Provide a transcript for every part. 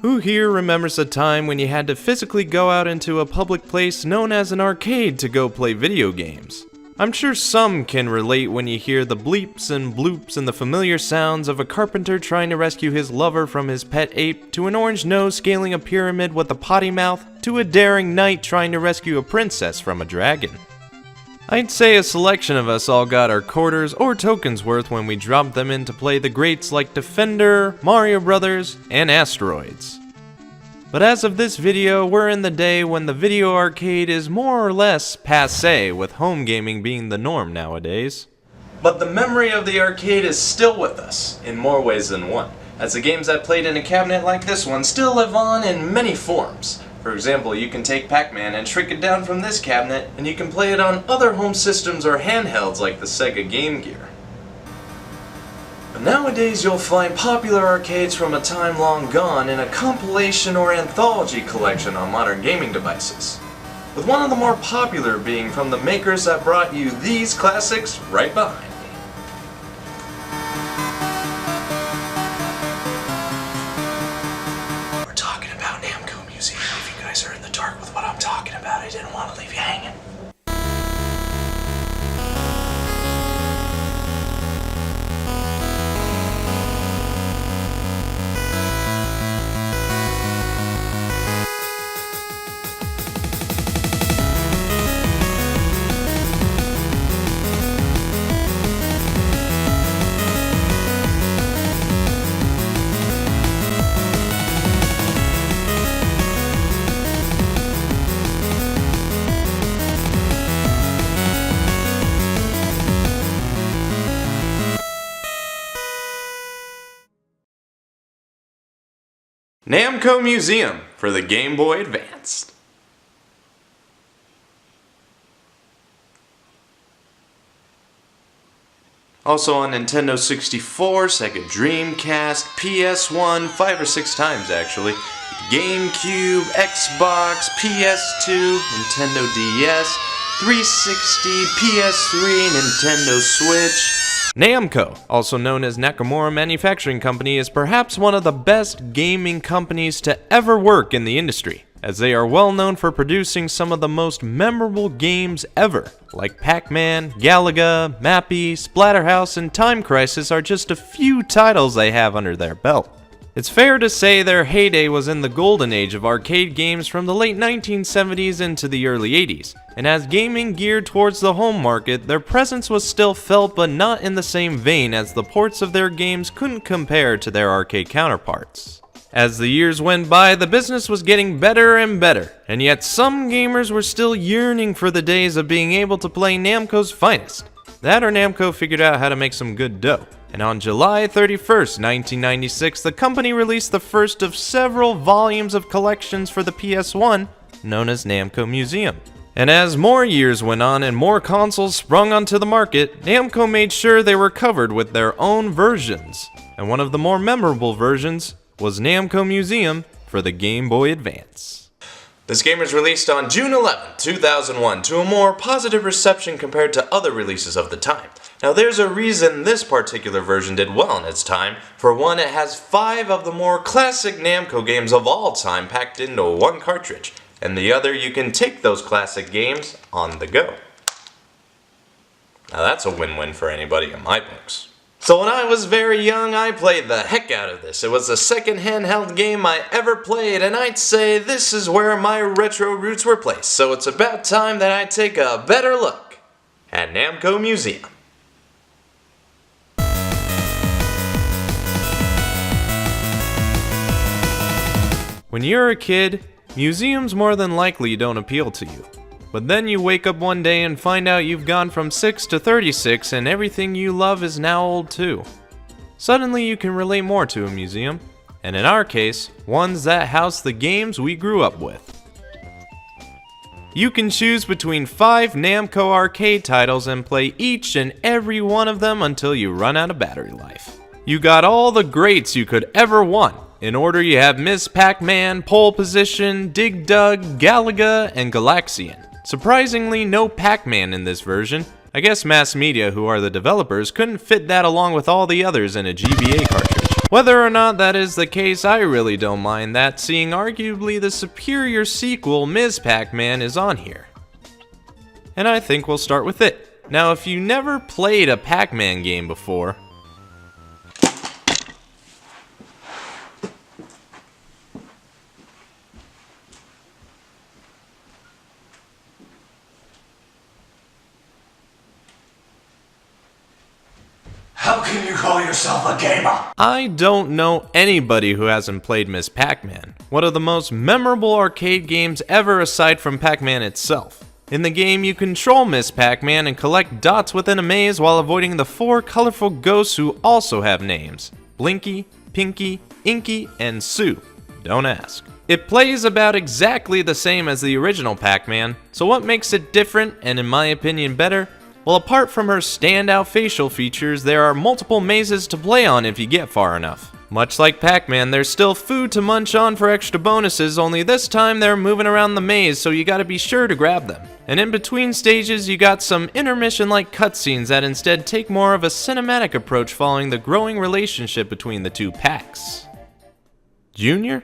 Who here remembers a time when you had to physically go out into a public place known as an arcade to go play video games? I'm sure some can relate when you hear the bleeps and bloops and the familiar sounds of a carpenter trying to rescue his lover from his pet ape, to an orange nose scaling a pyramid with a potty mouth, to a daring knight trying to rescue a princess from a dragon. I'd say a selection of us all got our quarters or tokens worth when we dropped them in to play the greats like Defender, Mario Brothers, and Asteroids. But as of this video, we're in the day when the video arcade is more or less passé, with home gaming being the norm nowadays. But the memory of the arcade is still with us, in more ways than one, as the games I played in a cabinet like this one still live on in many forms. For example, you can take Pac-Man and shrink it down from this cabinet, and you can play it on other home systems or handhelds like the Sega Game Gear. But nowadays you'll find popular arcades from a time long gone in a compilation or anthology collection on modern gaming devices, with one of the more popular being from the makers that brought you these classics right behind. We're talking about Namco Museum. If you guys are in the dark with what I'm talking about, I didn't want to leave you hanging. Namco Museum for the Game Boy Advance. Also on Nintendo 64, Sega Dreamcast, PS1, 5 or 6 times actually, GameCube, Xbox, PS2, Nintendo DS, 360, PS3, Nintendo Switch. Namco, also known as Nakamura Manufacturing Company, is perhaps one of the best gaming companies to ever work in the industry, as they are well known for producing some of the most memorable games ever, like Pac-Man, Galaga, Mappy, Splatterhouse, and Time Crisis are just a few titles they have under their belt. It's fair to say their heyday was in the golden age of arcade games from the late 1970s into the early 80s, and as gaming geared towards the home market, their presence was still felt but not in the same vein, as the ports of their games couldn't compare to their arcade counterparts. As the years went by, the business was getting better and better, and yet some gamers were still yearning for the days of being able to play Namco's finest. That or Namco figured out how to make some good dough. And on July 31st, 1996, the company released the first of several volumes of collections for the PS1, known as Namco Museum. And as more years went on and more consoles sprung onto the market, Namco made sure they were covered with their own versions. And one of the more memorable versions was Namco Museum for the Game Boy Advance. This game was released on June 11, 2001, to a more positive reception compared to other releases of the time. Now there's a reason this particular version did well in its time. For one, it has 5 of the more classic Namco games of all time packed into one cartridge, and the other, you can take those classic games on the go. Now that's a win-win for anybody in my books. So when I was very young, I played the heck out of this. It was the second handheld game I ever played, and I'd say this is where my retro roots were placed. So it's about time that I take a better look at Namco Museum. When you're a kid, museums more than likely don't appeal to you. But then you wake up one day and find out you've gone from 6 to 36 and everything you love is now old too. Suddenly you can relate more to a museum, and in our case, ones that house the games we grew up with. You can choose between 5 Namco arcade titles and play each and every one of them until you run out of battery life. You got all the greats you could ever want. In order, you have Ms.Pac-Man, Pole Position, Dig Dug, Galaga, and Galaxian. Surprisingly, no Pac-Man in this version, I guess mass media, who are the developers, couldn't fit that along with all the others in a GBA cartridge. Whether or not that is the case, I really don't mind that, seeing arguably the superior sequel, Ms.Pac-Man, is on here. And I think we'll start with it. Now, if you never played a Pac-Man game before, how can you call yourself a gamer? I don't know anybody who hasn't played Ms.Pac-Man, one of the most memorable arcade games ever aside from Pac-Man itself. In the game, you control Ms.Pac-Man and collect dots within a maze while avoiding the 4 colorful ghosts who also have names: Blinky, Pinky, Inky, and Sue. Don't ask. It plays about exactly the same as the original Pac-Man, so what makes it different and in my opinion better? Well, apart from her standout facial features, there are multiple mazes to play on if you get far enough. Much like Pac-Man, there's still food to munch on for extra bonuses, only this time they're moving around the maze, so you gotta be sure to grab them. And in between stages, you got some intermission-like cutscenes that instead take more of a cinematic approach following the growing relationship between the two Pacs. Junior?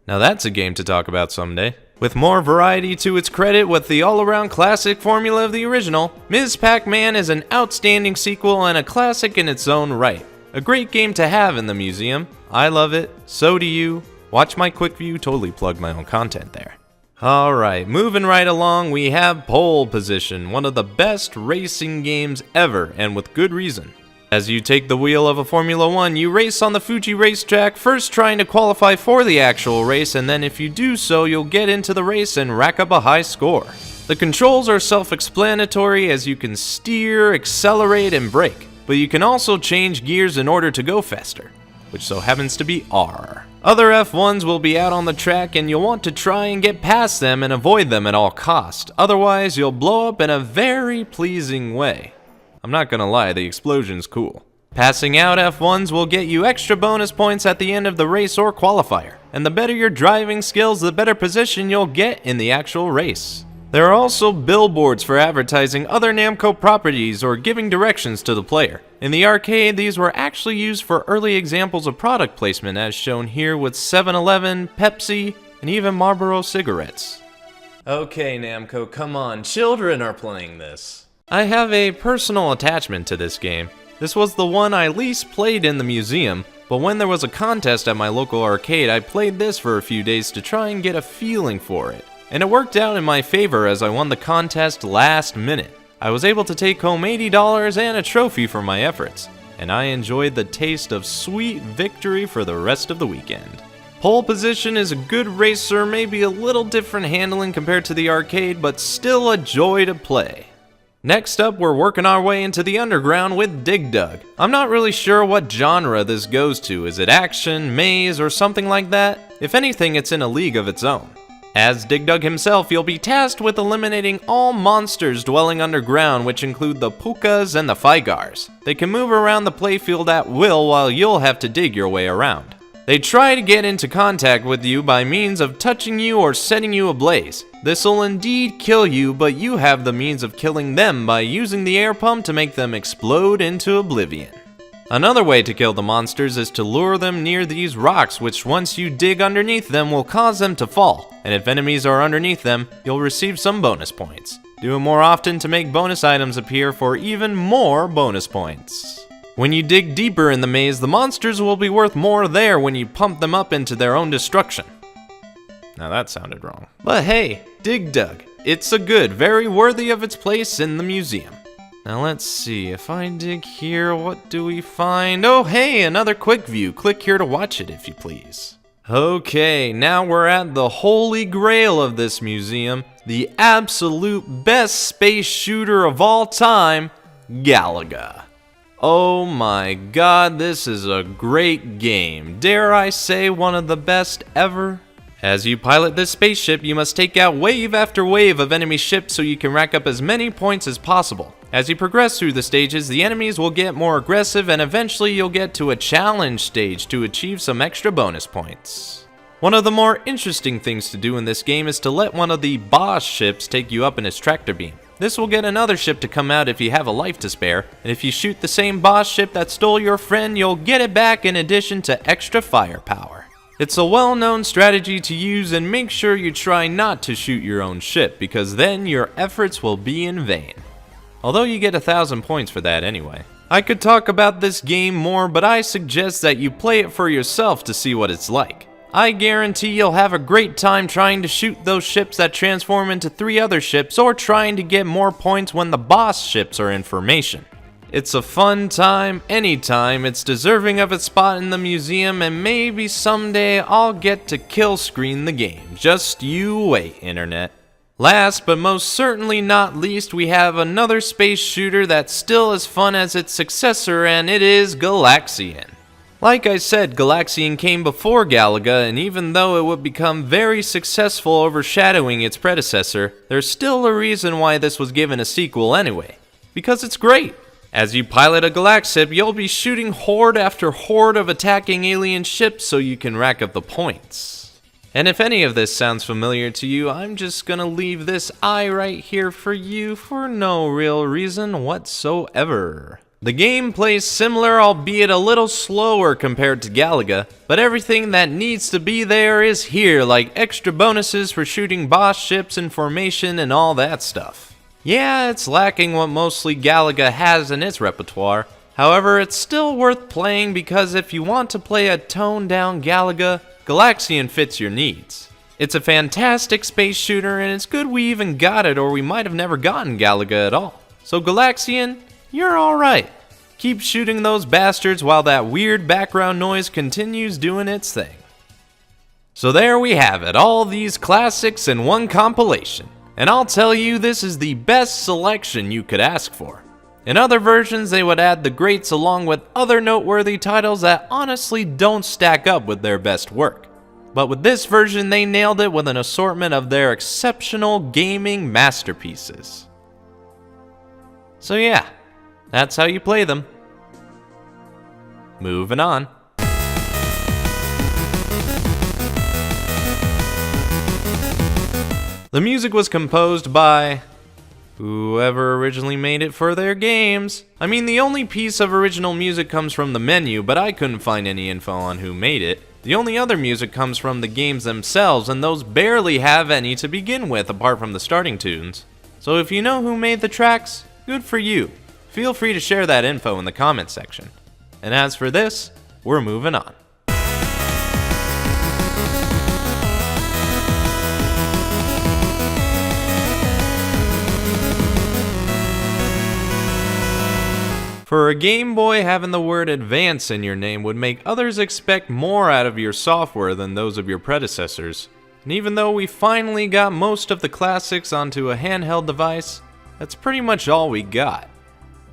Now that's a game to talk about someday. With more variety to its credit with the all-around classic formula of the original, Ms.Pac-Man is an outstanding sequel and a classic in its own right. A great game to have in the museum. I love it, so do you. Watch my quick view, totally plug my own content there. Alright, moving right along, we have Pole Position, one of the best racing games ever, and with good reason. As you take the wheel of a Formula 1, you race on the Fuji racetrack, first trying to qualify for the actual race, and then if you do so, you'll get into the race and rack up a high score. The controls are self-explanatory as you can steer, accelerate, and brake, but you can also change gears in order to go faster, which so happens to be R. Other F1s will be out on the track and you'll want to try and get past them and avoid them at all cost, otherwise you'll blow up in a very pleasing way. I'm not gonna lie, the explosion's cool. Passing out F1s will get you extra bonus points at the end of the race or qualifier, and the better your driving skills, the better position you'll get in the actual race. There are also billboards for advertising other Namco properties or giving directions to the player. In the arcade, these were actually used for early examples of product placement as shown here with 7-Eleven, Pepsi, and even Marlboro cigarettes. Okay Namco, come on, children are playing this. I have a personal attachment to this game. This was the one I least played in the museum, but when there was a contest at my local arcade, I played this for a few days to try and get a feeling for it. And it worked out in my favor as I won the contest last minute. I was able to take home $80 and a trophy for my efforts, and I enjoyed the taste of sweet victory for the rest of the weekend. Pole Position is a good racer, maybe a little different handling compared to the arcade, but still a joy to play. Next up, we're working our way into the underground with Dig Dug. I'm not really sure what genre this goes to. Is it action, maze, or something like that? If anything, it's in a league of its own. As Dig Dug himself, you'll be tasked with eliminating all monsters dwelling underground, which include the Pukas and the Figars. They can move around the playfield at will while you'll have to dig your way around. They try to get into contact with you by means of touching you or setting you ablaze. This'll indeed kill you, but you have the means of killing them by using the air pump to make them explode into oblivion. Another way to kill the monsters is to lure them near these rocks, which once you dig underneath them will cause them to fall, and if enemies are underneath them, you'll receive some bonus points. Do it more often to make bonus items appear for even more bonus points. When you dig deeper in the maze, the monsters will be worth more there when you pump them up into their own destruction. Now that sounded wrong. But hey, Dig Dug. It's a good, very worthy of its place in the museum. Now let's see, if I dig here, what do we find? Oh hey, another quick view. Click here to watch it if you please. Okay, now we're at the holy grail of this museum, the absolute best space shooter of all time, Galaga. Oh my god, this is a great game. Dare I say one of the best ever? As you pilot this spaceship, you must take out wave after wave of enemy ships so you can rack up as many points as possible. As you progress through the stages, the enemies will get more aggressive and eventually you'll get to a challenge stage to achieve some extra bonus points. One of the more interesting things to do in this game is to let one of the boss ships take you up in its tractor beam. This will get another ship to come out if you have a life to spare, and if you shoot the same boss ship that stole your friend, you'll get it back in addition to extra firepower. It's a well-known strategy to use, and make sure you try not to shoot your own ship, because then your efforts will be in vain. Although you get 1,000 points for that anyway. I could talk about this game more, but I suggest that you play it for yourself to see what it's like. I guarantee you'll have a great time trying to shoot those ships that transform into 3 other ships, or trying to get more points when the boss ships are in formation. It's a fun time, anytime. It's deserving of its spot in the museum, and maybe someday I'll get to kill screen the game. Just you wait, Internet. Last but most certainly not least, we have another space shooter that's still as fun as its successor, and it is Galaxian. Like I said, Galaxian came before Galaga, and even though it would become very successful overshadowing its predecessor, there's still a reason why this was given a sequel anyway. Because it's great! As you pilot a Galaxib, you'll be shooting horde after horde of attacking alien ships so you can rack up the points. And if any of this sounds familiar to you, I'm just gonna leave this eye right here for you for no real reason whatsoever. The game plays similar, albeit a little slower compared to Galaga, but everything that needs to be there is here, like extra bonuses for shooting boss ships in formation and all that stuff. Yeah, it's lacking what mostly Galaga has in its repertoire, however it's still worth playing because if you want to play a toned-down Galaga, Galaxian fits your needs. It's a fantastic space shooter, and it's good we even got it, or we might have never gotten Galaga at all. So Galaxian, you're alright. Keep shooting those bastards while that weird background noise continues doing its thing. So there we have it, all these classics in one compilation. And I'll tell you, this is the best selection you could ask for. In other versions, they would add the greats along with other noteworthy titles that honestly don't stack up with their best work. But with this version, they nailed it with an assortment of their exceptional gaming masterpieces. So yeah, that's how you play them. Moving on. The music was composed by whoever originally made it for their games. I mean, the only piece of original music comes from the menu, but I couldn't find any info on who made it. The only other music comes from the games themselves, and those barely have any to begin with apart from the starting tunes. So if you know who made the tracks, good for you. Feel free to share that info in the comments section. And as for this, we're moving on. For a Game Boy, having the word Advance in your name would make others expect more out of your software than those of your predecessors. And even though we finally got most of the classics onto a handheld device, that's pretty much all we got.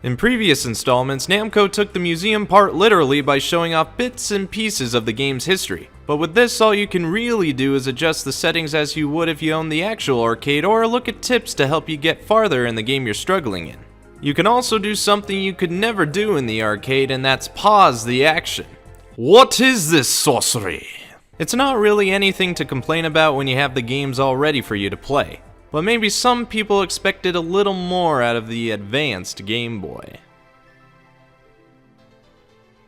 In previous installments, Namco took the museum part literally by showing off bits and pieces of the game's history. But with this, all you can really do is adjust the settings as you would if you owned the actual arcade, or look at tips to help you get farther in the game you're struggling in. You can also do something you could never do in the arcade, and that's pause the action. What is this sorcery? It's not really anything to complain about when you have the games all ready for you to play. But maybe some people expected a little more out of the advanced Game Boy.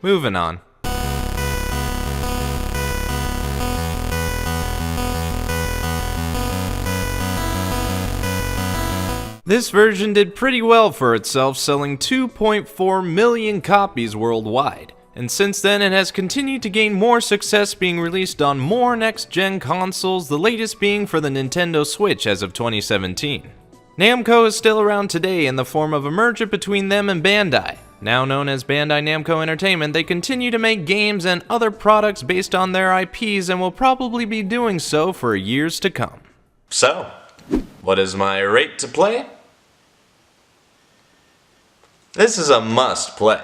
Moving on. This version did pretty well for itself, selling 2.4 million copies worldwide. And since then, it has continued to gain more success, being released on more next-gen consoles, the latest being for the Nintendo Switch as of 2017. Namco is still around today in the form of a merger between them and Bandai. Now known as Bandai Namco Entertainment, they continue to make games and other products based on their IPs and will probably be doing so for years to come. So, what is my rate to play? This is a must play.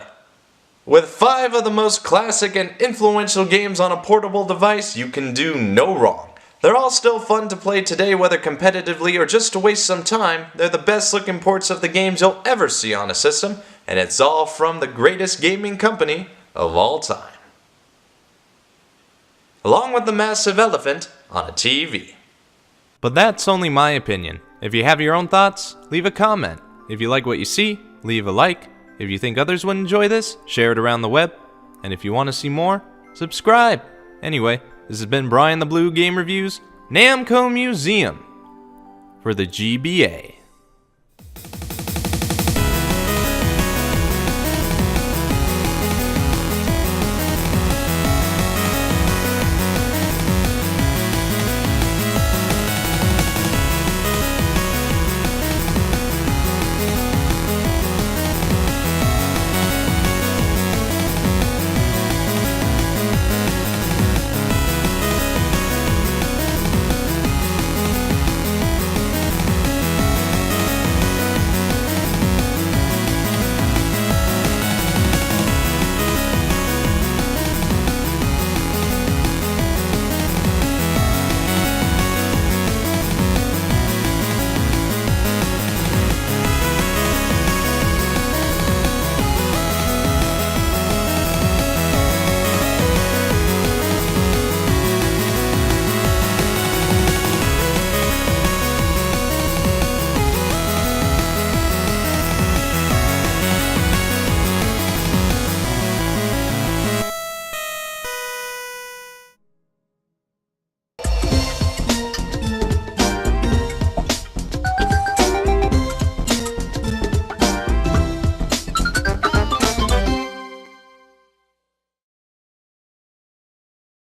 With 5 of the most classic and influential games on a portable device, you can do no wrong. They're all still fun to play today, whether competitively or just to waste some time. They're the best looking ports of the games you'll ever see on a system, and it's all from the greatest gaming company of all time. Along with the massive elephant on a TV. But that's only my opinion. If you have your own thoughts, leave a comment. If you like what you see, leave a like. If you think others would enjoy this, share it around the web. And if you want to see more, subscribe. Anyway, this has been Brian the Blue Game Reviews, Namco Museum, for the GBA.